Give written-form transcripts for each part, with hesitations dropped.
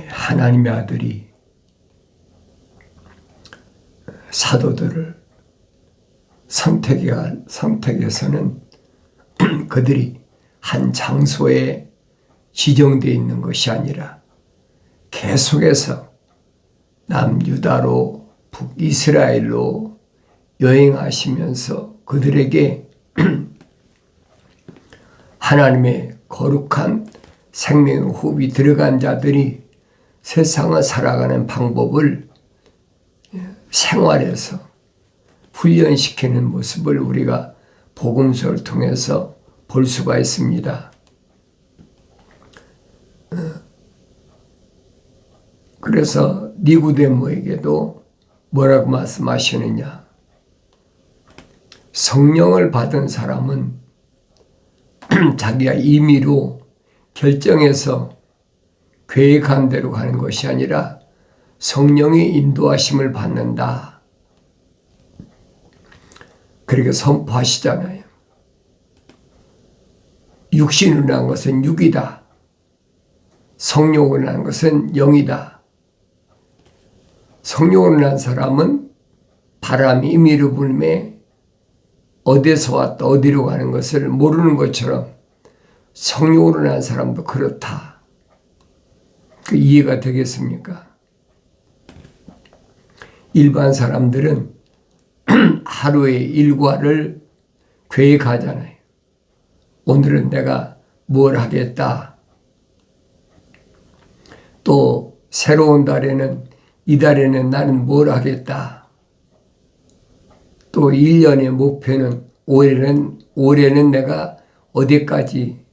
하나님의 아들이 사도들을 선택해서는 그들이 한 장소에 지정되어 있는 것이 아니라 계속해서 남유다로 북이스라엘로 여행하시면서 그들에게 하나님의 거룩한 생명의 호흡이 들어간 자들이 세상을 살아가는 방법을 생활에서 훈련시키는 모습을 우리가 복음서를 통해서 볼 수가 있습니다. 그래서 니고데모에게도 뭐라고 말씀하시느냐? 성령을 받은 사람은 자기가 임의로 결정해서 계획한 대로 가는 것이 아니라 성령의 인도하심을 받는다. 그렇게 선포하시잖아요. 육신으로 난 것은 육이다. 성령으로 난 것은 영이다. 성령으로 난 사람은 바람이 임의로 불매 어디서 왔다 어디로 가는 것을 모르는 것처럼 성령으로 난 사람도 그렇다. 그 이해가 되겠습니까? 일반 사람들은 하루의 일과를 계획하잖아요. 오늘은 내가 뭘 하겠다. 또 새로운 달에는 이 달에는 나는 뭘 하겠다. 또 1년의 목표는 올해는 내가 어디까지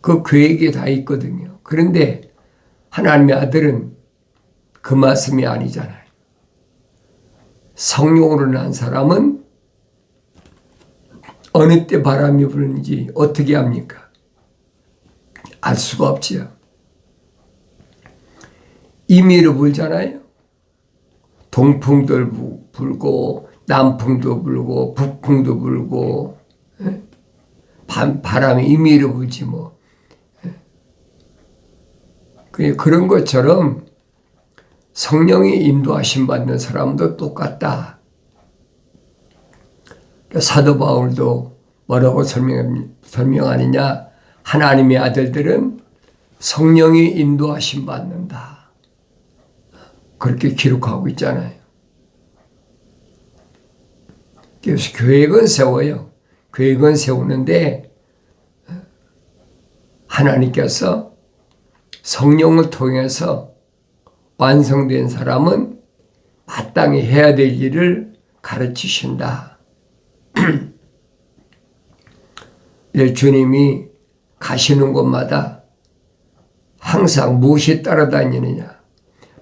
그 계획이 다 있거든요. 그런데 하나님의 아들은 그 말씀이 아니잖아요. 성령으로 난 사람은 어느 때 바람이 부는지 어떻게 합니까? 알 수가 없지요. 임의로 불잖아요. 동풍도 불고 남풍도 불고 북풍도 불고 바람이 임의로 불지 뭐. 그런 것처럼 성령이 인도하심 받는 사람도 똑같다. 사도 바울도 뭐라고 설명하느냐? 하나님의 아들들은 성령이 인도하심 받는다. 그렇게 기록하고 있잖아요. 그래서 계획은 세워요. 계획은 세우는데 하나님께서 성령을 통해서 완성된 사람은 마땅히 해야 될 일을 가르치신다. 주님이 가시는 곳마다 항상 무엇이 따라다니느냐?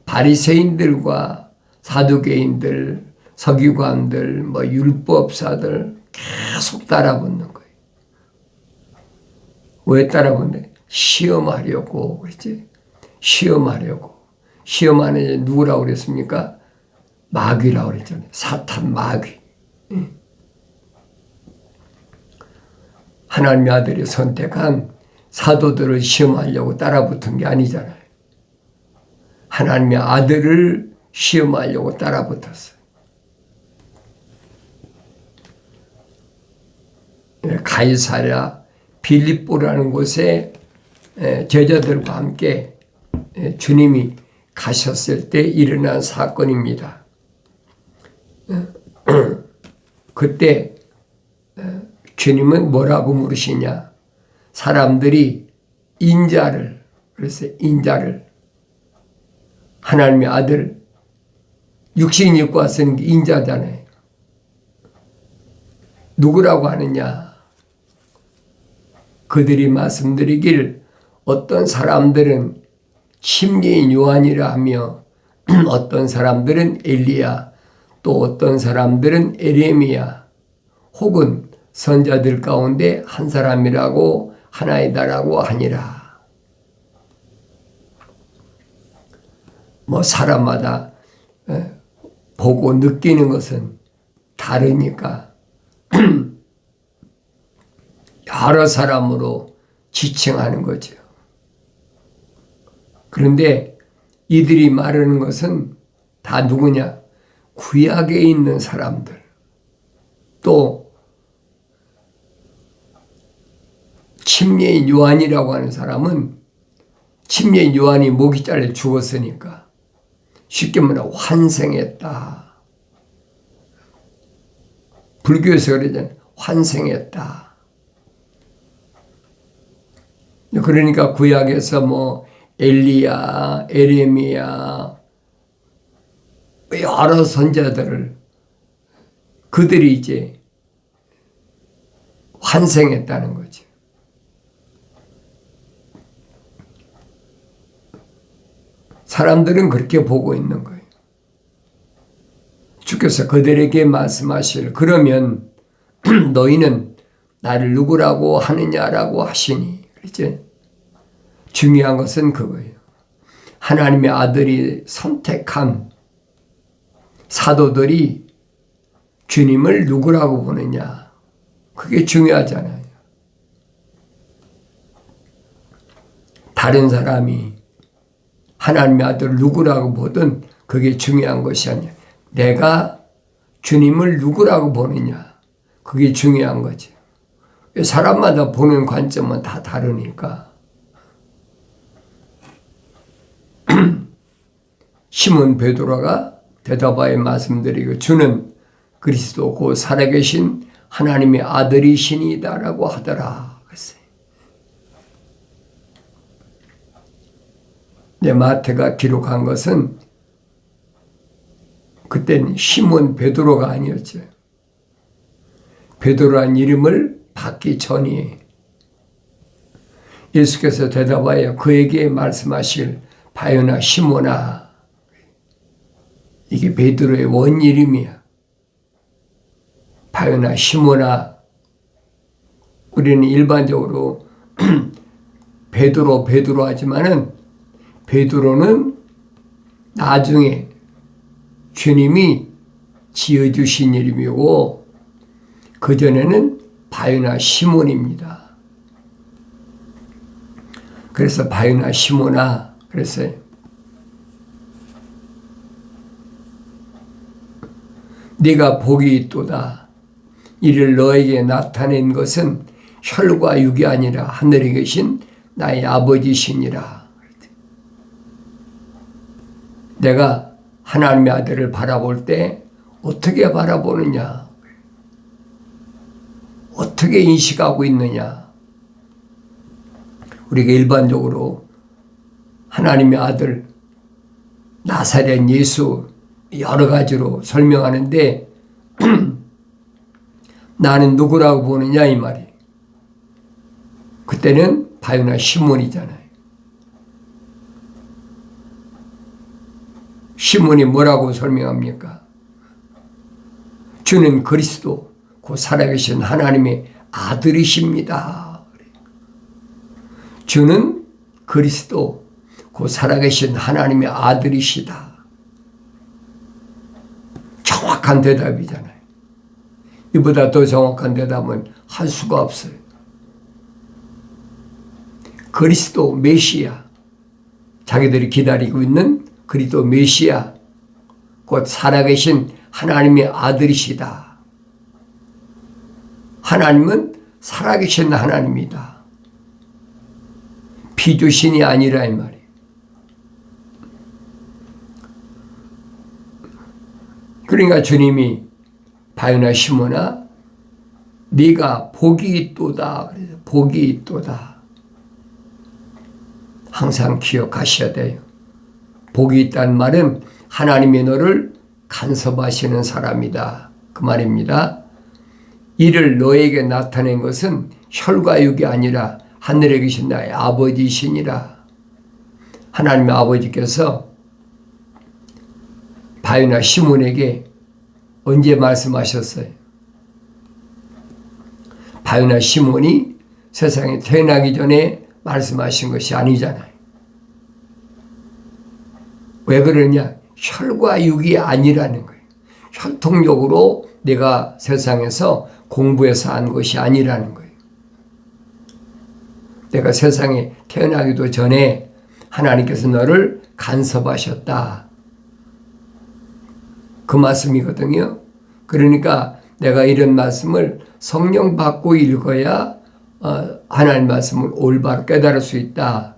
바리새인들과 사두개인들, 서기관들, 율법사들 계속 따라붙는 거예요. 왜 따라붙냐? 시험하려고 그랬지. 시험하려고. 시험하는 누구라고 그랬습니까? 마귀라고 그랬잖아요. 사탄 마귀. 하나님의 아들이 선택한 사도들을 시험하려고 따라붙은 게 아니잖아요. 하나님의 아들을 시험하려고 따라붙었어요. 가이사랴 빌립보라는 곳에 제자들과 함께 주님이 가셨을 때 일어난 사건입니다. 그때 주님은 뭐라고 물으시냐? 사람들이 그래서 인자를 하나님의 아들 육신 입고 왔으니 인자잖아요. 누구라고 하느냐? 그들이 말씀드리길 어떤 사람들은 심리인 요한이라 하며 어떤 사람들은 엘리야 또 어떤 사람들은 에레미야 혹은 선자들 가운데 한 사람이라고 하나이다라고 하니라. 사람마다 보고 느끼는 것은 다르니까 여러 사람으로 지칭하는 거죠. 그런데 이들이 말하는 것은 다 누구냐? 구약에 있는 사람들. 또 침례인 요한이라고 하는 사람은 침례인 요한이 목이 잘려 죽었으니까 쉽게 말하면 환생했다. 불교에서 그러잖아요. 환생했다. 그러니까 구약에서 뭐 엘리야, 에레미야 여러 선자들을 그들이 이제 환생했다는 거죠. 사람들은 그렇게 보고 있는 거예요. 주께서 그들에게 말씀하실 그러면 너희는 나를 누구라고 하느냐라고 하시니 그렇죠? 중요한 것은 그거예요. 하나님의 아들이 선택한 사도들이 주님을 누구라고 보느냐 그게 중요하잖아요. 다른 사람이 하나님의 아들을 누구라고 보든 그게 중요한 것이 아니야. 내가 주님을 누구라고 보느냐 그게 중요한 거지. 사람마다 보는 관점은 다 다르니까. 시몬 베드로가 대답하여 말씀드리고 주는 그리스도 곧 살아계신 하나님의 아들이시니다라고 하더라. 마태가 기록한 것은 그때는 시몬 베드로가 아니었죠. 베드로란 이름을 받기 전이에요. 예수께서 대답하여 그에게 말씀하실 바요나 시몬아 이게 베드로의 원 이름이야. 바요나 시몬아 우리는 일반적으로 베드로 하지만은 베드로는 나중에 주님이 지어주신 이름이고 그전에는 바요나 시몬입니다. 그래서 바요나 시몬아 그랬어요. 네가 복이 있도다. 이를 너에게 나타낸 것은 혈과 육이 아니라 하늘에 계신 나의 아버지시니라. 내가 하나님의 아들을 바라볼 때 어떻게 바라보느냐? 어떻게 인식하고 있느냐? 우리가 일반적으로 하나님의 아들 나사렛 예수 여러 가지로 설명하는데 나는 누구라고 보느냐 이 말이. 그때는 바요나 시몬이잖아요. 시몬이 뭐라고 설명합니까? 주는 그리스도 곧 살아계신 하나님의 아들이십니다. 주는 그리스도 곧 살아계신 하나님의 아들이시다. 정확한 대답이잖아요. 이보다 더 정확한 대답은 할 수가 없어요. 그리스도 메시아, 자기들이 기다리고 있는 그리스도 메시아, 곧 살아계신 하나님의 아들이시다. 하나님은 살아계신 하나님이다. 비주신이 아니라 이 말이에요. 그러니까 주님이 바요나 시몬아 네가 복이 있도다. 복이 있도다. 항상 기억하셔야 돼요. 복이 있다는 말은 하나님이 너를 간섭하시는 사람이다. 그 말입니다. 이를 너에게 나타낸 것은 혈과 육이 아니라 하늘에 계신 나의 아버지시니라. 하나님의 아버지께서 바요나 시몬에게 언제 말씀하셨어요? 바요나 시몬이 세상에 태어나기 전에 말씀하신 것이 아니잖아요. 왜 그러냐? 혈과 육이 아니라는 거예요. 혈통적으로 내가 세상에서 공부해서 한 것이 아니라는 거예요. 내가 세상에 태어나기도 전에 하나님께서 너를 간섭하셨다. 그 말씀이거든요. 그러니까 내가 이런 말씀을 성령 받고 읽어야 하나님 말씀을 올바로 깨달을 수 있다.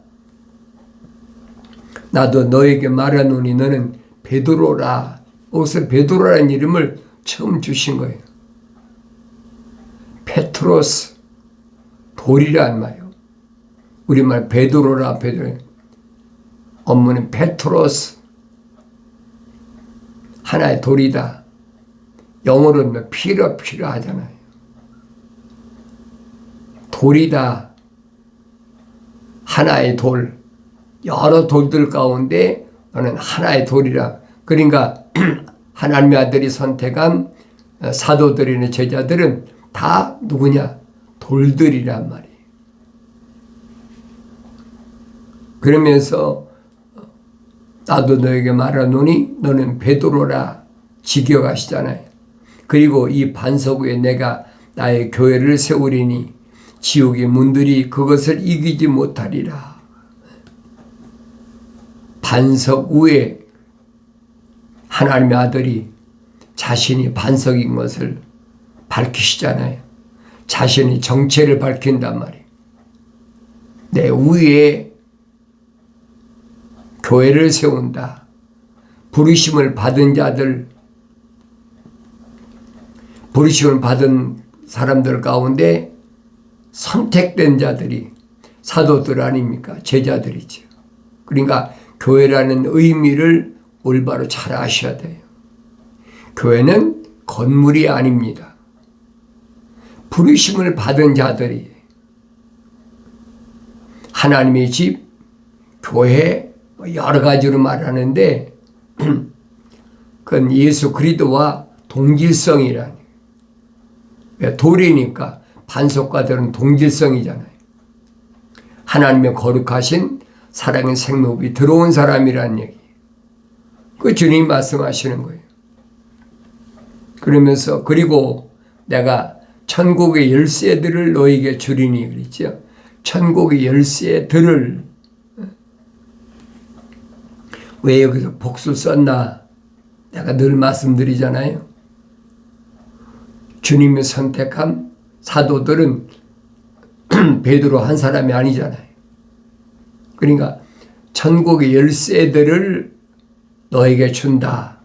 나도 너에게 말하노니 너는 베드로라. 여기서 베드로라는 이름을 처음 주신 거예요. 페트로스, 돌이란 말이에요. 우리말 베드로라, 베드로. 원문은 페트로스, 하나의 돌이다. 영어로는 필요하잖아요. 돌이다. 하나의 돌. 여러 돌들 가운데 너는 하나의 돌이라. 그러니까 하나님의 아들이 선택한 사도들이나 제자들은 다 누구냐? 돌들이란 말이에요. 그러면서 나도 너에게 말하노니 너는 베드로라 직역하시잖아요. 그리고 이 반석 위에 내가 나의 교회를 세우리니 지옥의 문들이 그것을 이기지 못하리라. 반석 위에 하나님의 아들이 자신이 반석인 것을 밝히시잖아요. 자신의 정체를 밝힌단 말이에요. 내 위에 교회를 세운다. 부르심을 받은 자들, 부르심을 받은 사람들 가운데 선택된 자들이 사도들 아닙니까? 제자들이죠. 그러니까 교회라는 의미를 올바로 잘 아셔야 돼요. 교회는 건물이 아닙니다. 부르심을 받은 자들이 하나님의 집, 교회 여러 가지로 말하는데 그건 예수 그리스도와 동질성이라는 거예요. 돌이니까 반석과들은 동질성이잖아요. 하나님의 거룩하신 사랑의 생명이 들어온 사람이라는 얘기예요. 그 주님이 말씀하시는 거예요. 그러면서 그리고 내가 천국의 열쇠들을 너에게 주리니 그랬죠. 천국의 열쇠들을 왜 여기서 복수 썼나? 내가 늘 말씀드리잖아요. 주님이 선택한 사도들은 베드로 한 사람이 아니잖아요. 그러니까 천국의 열쇠들을 너에게 준다.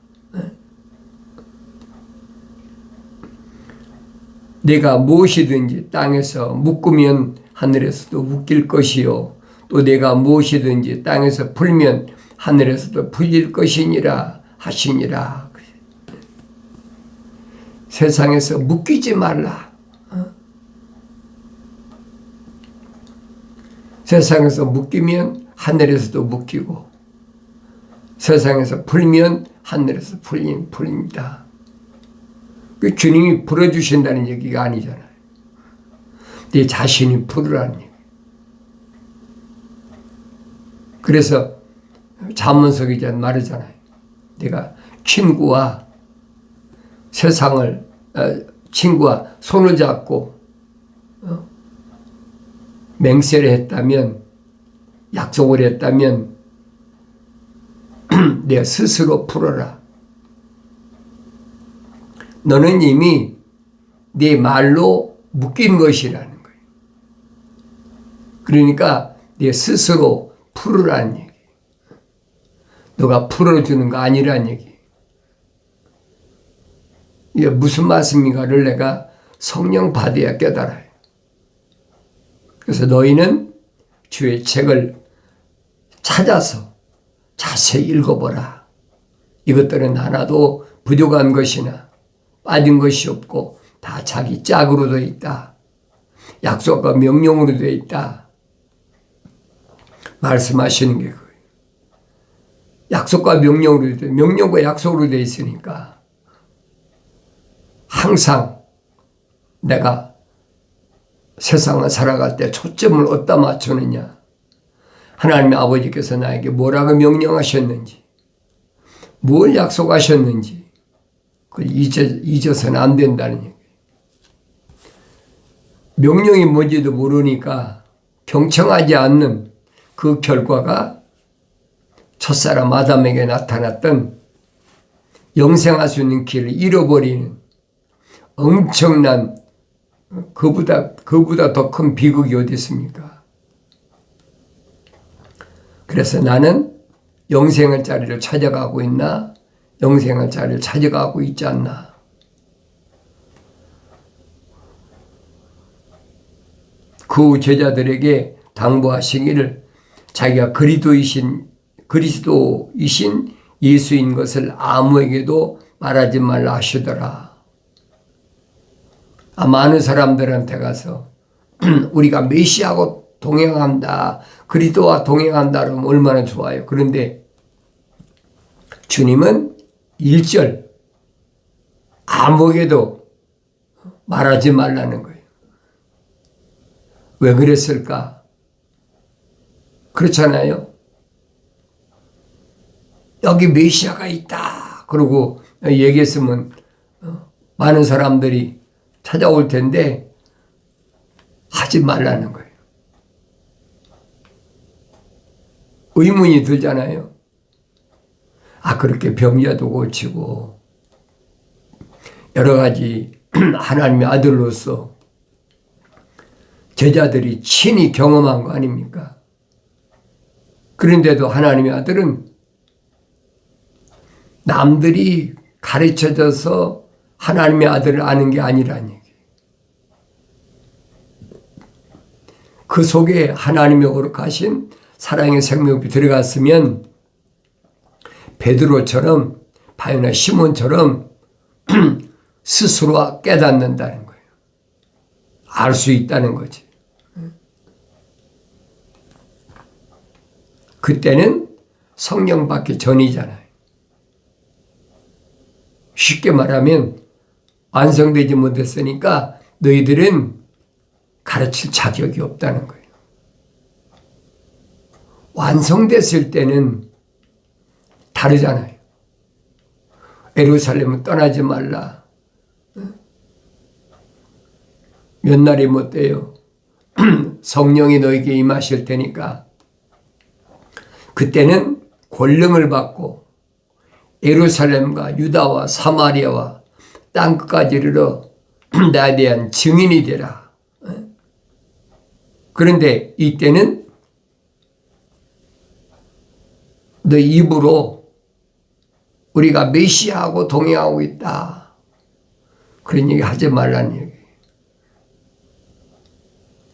내가 무엇이든지 땅에서 묶으면 하늘에서도 묶일 것이요. 또 내가 무엇이든지 땅에서 풀면 하늘에서도 풀릴 것이니라 하시니라. 세상에서 묶이지 말라. 세상에서 묶이면 하늘에서도 묶이고 세상에서 풀면 하늘에서 풀립니다. 그 주님이 풀어주신다는 얘기가 아니잖아요. 네 자신이 풀으라는 얘기. 그래서 잠언서 기자는 말하잖아요. 내가 친구와 친구와 손을 잡고 맹세를 했다면, 약속을 했다면 내 스스로 풀어라. 너는 이미 네 말로 묶인 것이라는 거예요. 그러니까 네 스스로 풀으라는 얘기. 너가 풀어주는 거 아니란 얘기. 이게 무슨 말씀인가를 내가 성령 받아야 깨달아요. 그래서 너희는 주의 책을 찾아서 자세히 읽어보라. 이것들은 하나도 부족한 것이나 빠진 것이 없고 다 자기 짝으로 되어 있다. 약속과 명령으로 되어 있다. 말씀하시는 게 그거예요. 약속과 명령으로 되어, 명령과 약속으로 되어 있으니까 항상 내가 세상을 살아갈 때 초점을 어디다 맞추느냐. 하나님의 아버지께서 나에게 뭐라고 명령하셨는지, 뭘 약속하셨는지 그걸 잊어서는 안 된다는 얘기예요. 명령이 뭔지도 모르니까 경청하지 않는 그 결과가 첫사람 아담에게 나타났던 영생할 수 있는 길을 잃어버리는 엄청난 그보다 더 큰 비극이 어디 있습니까? 그래서 나는 영생의 자리를 찾아가고 있나? 영생의 자리를 찾아가고 있지 않나? 그 제자들에게 당부하시기를 자기가 그리스도이신 예수인 것을 아무에게도 말하지 말라 하시더라. 많은 사람들한테 가서 우리가 메시아하고 동행한다, 그리스도와 동행한다 그러면 얼마나 좋아요. 그런데 주님은 1절 아무에게도 말하지 말라는 거예요. 왜 그랬을까? 그렇잖아요. 여기 메시아가 있다 그러고 얘기했으면 많은 사람들이 찾아올 텐데 하지 말라는 거예요. 의문이 들잖아요. 그렇게 병자도 고치고 여러 가지 하나님의 아들로서 제자들이 친히 경험한 거 아닙니까? 그런데도 하나님의 아들은 남들이 가르쳐져서 하나님의 아들을 아는 게 아니라는 얘기예요. 그 속에 하나님의 거룩하신 사랑의 생명이 들어갔으면 베드로처럼 바요나 시몬처럼 스스로 깨닫는다는 거예요. 알 수 있다는 거지. 그때는 성령 받기 전이잖아요. 쉽게 말하면 완성되지 못했으니까 너희들은 가르칠 자격이 없다는 거예요. 완성됐을 때는 다르잖아요. 예루살렘은 떠나지 말라. 몇 날이 못 돼요. 성령이 너에게 임하실 테니까 그때는 권능을 받고 예루살렘과 유다와 사마리아와 땅끝까지 이르러 나에 대한 증인이 되라. 그런데 이때는 너 입으로 우리가 메시아하고 동행하고 있다. 그런 얘기 하지 말라는 얘기.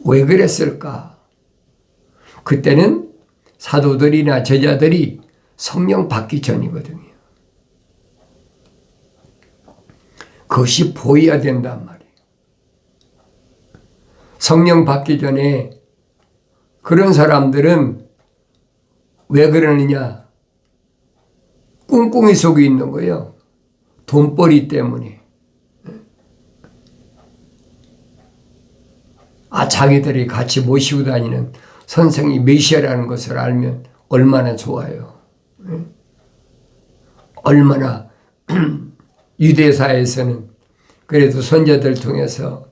왜 그랬을까? 그때는 사도들이나 제자들이 성령 받기 전이거든요. 그것이 보여야 된단 말이에요. 성령 받기 전에 그런 사람들은 왜 그러느냐? 꿍꿍이 속에 있는 거예요. 돈벌이 때문에. 자기들이 같이 모시고 다니는 선생이 메시아라는 것을 알면 얼마나 좋아요. 얼마나 유대사에서는 그래도 선자들 통해서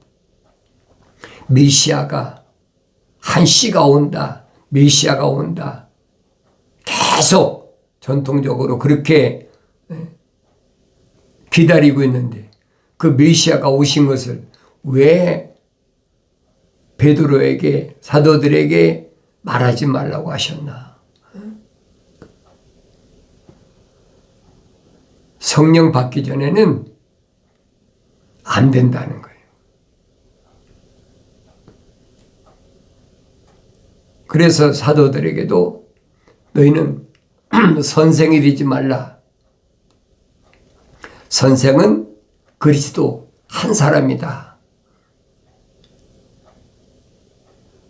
메시아가 한 씨가 온다, 메시아가 온다. 계속 전통적으로 그렇게 기다리고 있는데 그 메시아가 오신 것을 왜 베드로에게 사도들에게 말하지 말라고 하셨나? 성령 받기 전에는 안 된다는 거예요. 그래서 사도들에게도 너희는 선생이 되지 말라. 선생은 그리스도 한 사람이다.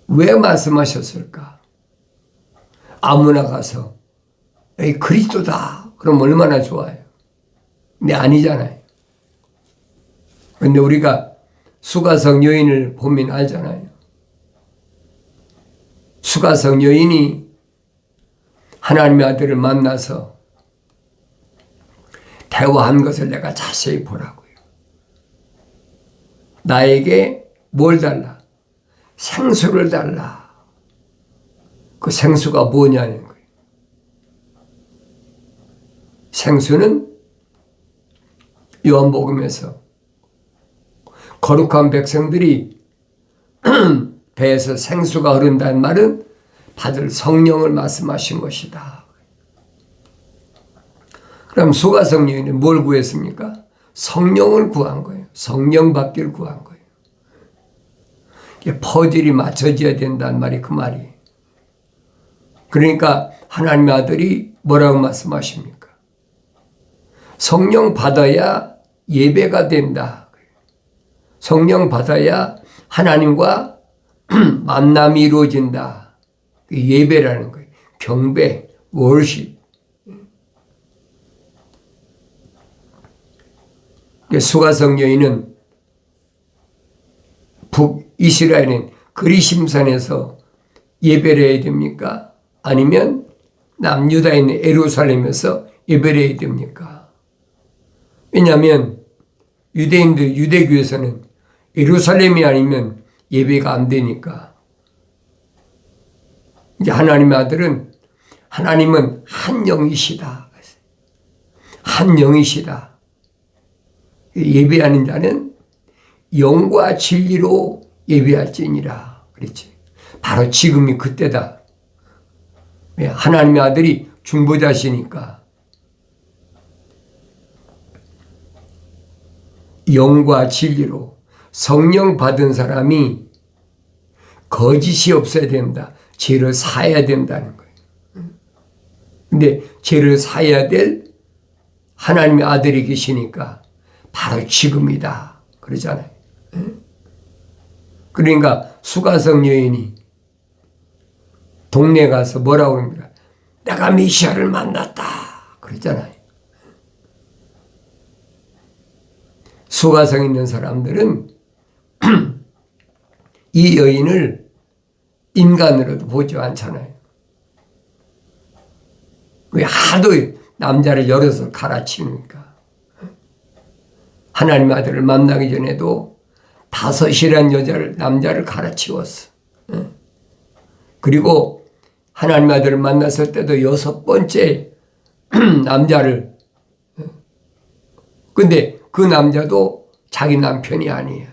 왜 말씀하셨을까? 아무나 가서 에이 그리스도다. 그럼 얼마나 좋아요. 근데 아니잖아요. 근데 우리가 수가성 여인을 보면 알잖아요. 수가성 여인이 하나님의 아들을 만나서 대화한 것을 내가 자세히 보라고요. 나에게 뭘 달라? 생수를 달라. 그 생수가 뭐냐는 거예요. 생수는 요한복음에서 거룩한 백성들이 배에서 생수가 흐른다는 말은 받을 성령을 말씀하신 것이다. 그럼 수가성 여인은 뭘 구했습니까? 성령을 구한 거예요. 성령 받기를 구한 거예요. 이게 퍼즐이 맞춰져야 된다는 말이 그 말이에요. 그러니까 하나님의 아들이 뭐라고 말씀하십니까? 성령 받아야 예배가 된다. 성령 받아야 하나님과 만남이 이루어진다. 예배라는 거예요. 경배, 월십. 수가성 여인은 북이스라엘인 그리심산에서 예배를 해야 됩니까? 아니면 남유다에 있는 예루살렘에서 예배를 해야 됩니까? 왜냐하면 유대인들 유대교에서는 예루살렘이 아니면 예배가 안 되니까. 이제 하나님의 아들은 하나님은 한 영이시다. 한 영이시다. 예배하는 자는 영과 진리로 예배할지니라. 그랬지. 바로 지금이 그때다. 왜? 하나님의 아들이 중보자시니까. 영과 진리로 성령 받은 사람이 거짓이 없어야 된다. 죄를 사해야 된다는 거예요. 근데 죄를 사해야 될 하나님의 아들이 계시니까 바로 지금이다. 그러잖아요. 그러니까 수가성 여인이 동네 가서 뭐라고 합니까? 내가 메시아를 만났다. 그러잖아요. 수가성 있는 사람들은 이 여인을 인간으로도 보지 않잖아요. 왜 하도 남자를 열어서 갈아치우니까. 하나님의 아들을 만나기 전에도 5이란 남자를 갈아치웠어. 그리고 하나님의 아들을 만났을 때도 6번째 남자를. 근데 그 남자도 자기 남편이 아니야.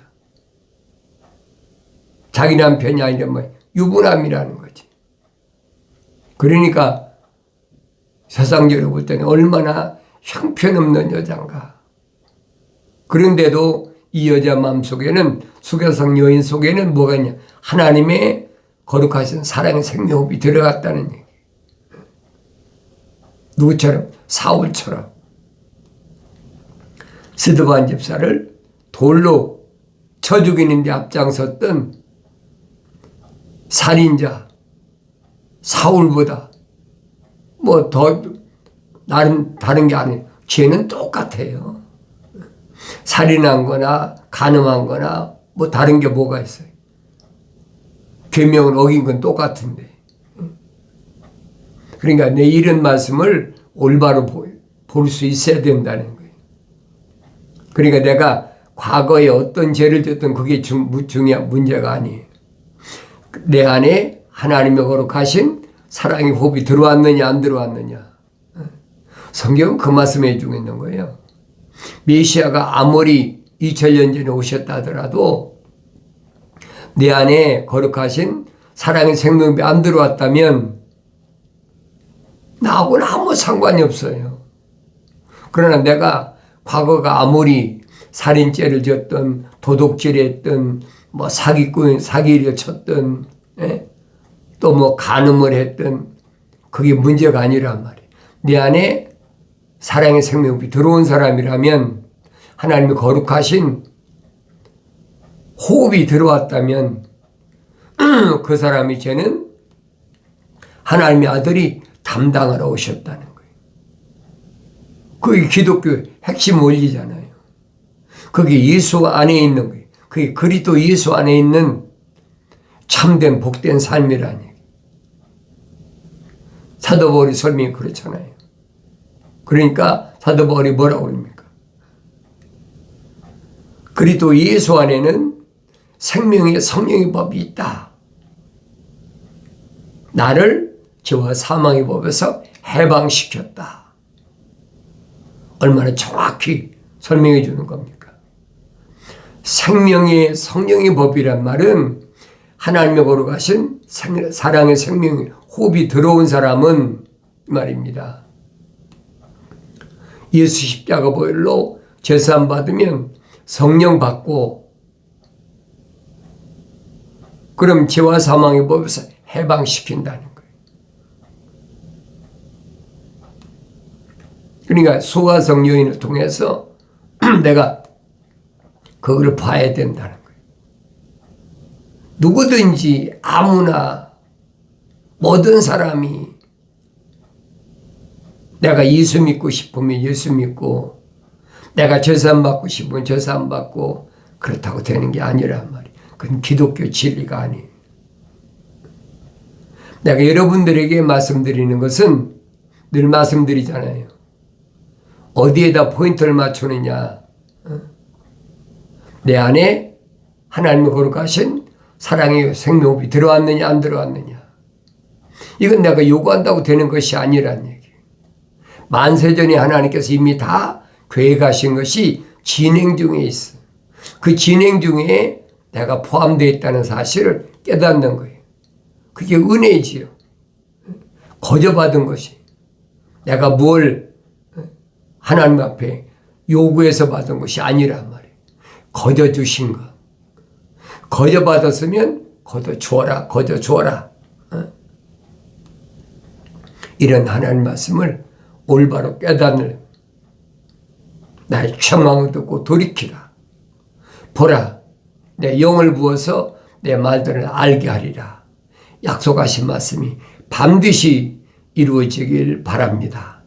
자기 남편이 아니라 뭐 유부남이라는 거지. 그러니까 세상적으로 볼 때는 얼마나 형편없는 여잔가. 그런데도 이 여자 마음속에는 수가성 여인 속에는 뭐가 있냐. 하나님의 거룩하신 사랑의 생명호흡이 들어갔다는 얘기. 누구처럼? 사울처럼. 스드반 집사를 돌로 쳐 죽이는 데 앞장섰던 살인자 사울보다 뭐 더 다른 게 아니에요. 죄는 똑같아요. 살인한 거나 간음한 거나 뭐 다른 게 뭐가 있어요. 계명을 어긴 건 똑같은데. 그러니까 내 이런 말씀을 올바로 볼 수 있어야 된다는 거예요. 그러니까 내가 과거에 어떤 죄를 졌든 그게 중요한 문제가 아니에요. 내 안에 하나님의 거룩하신 사랑의 호흡이 들어왔느냐 안 들어왔느냐. 성경은 그 말씀해 주고 있는 거예요. 메시아가 아무리 2000년 전에 오셨다 하더라도 내 안에 거룩하신 사랑의 생명이 안 들어왔다면 나하고는 아무 상관이 없어요. 그러나 내가 과거가 아무리 살인죄를 졌던 도둑질을 했던 뭐 사기를 쳤던 또 뭐 간음을 했던 그게 문제가 아니란 말이에요. 내 안에 사랑의 생명이 들어온 사람이라면 하나님의 거룩하신 호흡이 들어왔다면 그 사람의 죄는 하나님의 아들이 담당하러 오셨다는 거예요. 그게 기독교의 핵심 원리잖아요. 그게 예수 안에 있는 거예요. 그게 그리스도 예수 안에 있는 참된 복된 삶이라니. 사도 바울이 설명이 그렇잖아요. 그러니까 사도 바울이 뭐라고 그럽니까? 그리스도 예수 안에는 생명의 성령의 법이 있다. 나를 죄와 사망의 법에서 해방시켰다. 얼마나 정확히 설명해 주는 겁니까? 생명의 성령의 법이란 말은 하나님의 거룩하신 사랑의 생명의 호흡이 들어온 사람은 말입니다. 예수 십자가 보혈로 제사함 받으면 성령 받고 그럼 죄와 사망의 법에서 해방시킨다는 거예요. 그러니까 소가성 여인을 통해서 내가 그걸 봐야 된다는 거예요. 누구든지 아무나 모든 사람이 내가 예수 믿고 싶으면 예수 믿고 내가 제사함 받고 싶으면 제사함 받고 그렇다고 되는 게 아니란 말이에요. 그건 기독교 진리가 아니에요. 내가 여러분들에게 말씀드리는 것은 늘 말씀드리잖아요. 어디에다 포인트를 맞추느냐. 내 안에 하나님의 거룩하신 사랑의 생명호흡이 들어왔느냐 안 들어왔느냐. 이건 내가 요구한다고 되는 것이 아니란 얘기예요. 만세전에 하나님께서 이미 다 계획하신 것이 진행 중에 있어. 그 진행 중에 내가 포함되어 있다는 사실을 깨닫는 거예요. 그게 은혜지요. 거저받은 것이. 내가 뭘 하나님 앞에 요구해서 받은 것이 아니란 말이에요. 거저 주신 것. 거저 받았으면 거저 주어라, 거저 주어라. 이런 하나님 말씀을 올바로 깨닫는 나의 청망을 듣고 돌이키라. 보라, 내 영을 부어서 내 말들을 알게 하리라. 약속하신 말씀이 반드시 이루어지길 바랍니다.